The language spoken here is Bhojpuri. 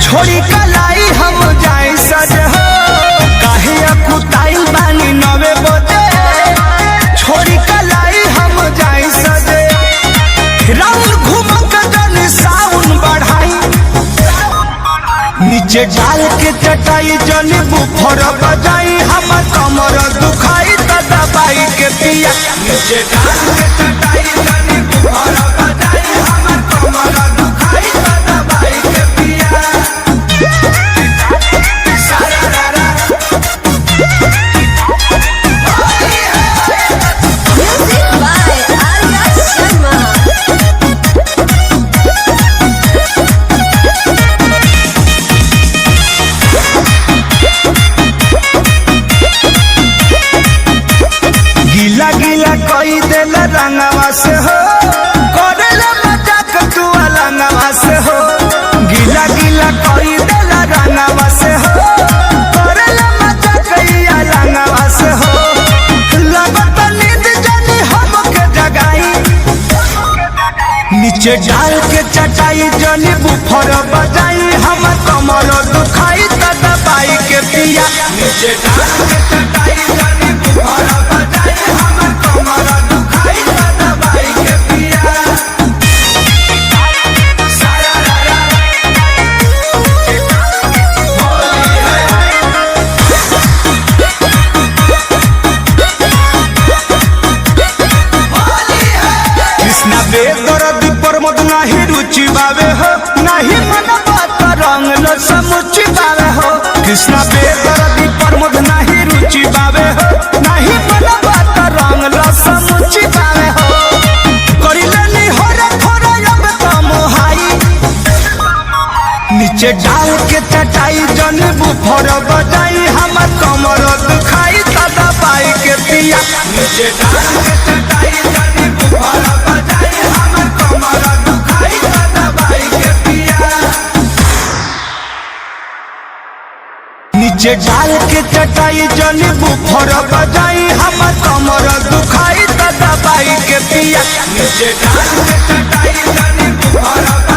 छोड़ी कलाई हम जाए सज हो, काहे अकुताइल बानी नवे बजे। छोड़ी कलाई हम जाए सजे, राउंड घूमक जन साउन बढ़ाई। नीचे डाल के चटाई जन बुफर बजाई, हम कमर दुखाई त दबाई के पिया। नीचे डाल के चटाई जन बुफर बजाई, हम कमर दुखाई त दबाई के पिया। गीला गीला कोई दिल रंगवा से हो, करेला मजाक तू अलंगवा से हो। गीला गीला कोई दिल रंगवा से हो, करेला मजाक अलंगवा से हो। लगत नींद जानी हमके जगाई, नीचे डाल के चटाई जनी बुफर बजाई, हम कमर दुखाई त दबाई के पिया। नीचे डाल के चटाई जनी बुफर बजाई, हम कमर दुखाई त दबाई के पिया। कृष्णा बेदर्द प्रमोद नाही रुचि बावे हो, नाही मन बात रंग लो समुचि बावे हो। कृष्णा बेदर्द प्रमोद नाही रुचि बावे हो, नाही मन बात रंग लो समुचि बावे हो। करिलेनी होरे थोड़ा अब तो मोहाई, नीचे डाल के चटाई जन बुफर बजाई, हम कमर दुखाई त दबाई के पिया। नीचे डाल के चटाई जन बुफर बजाई, हम कमर दुखाई त दबाई के पिया। नीचे डाल के चटाई जन बुफर बजाई, हम कमर दुखाई त दबाई के पिया। नीचे डाल के चटाई जन बुफर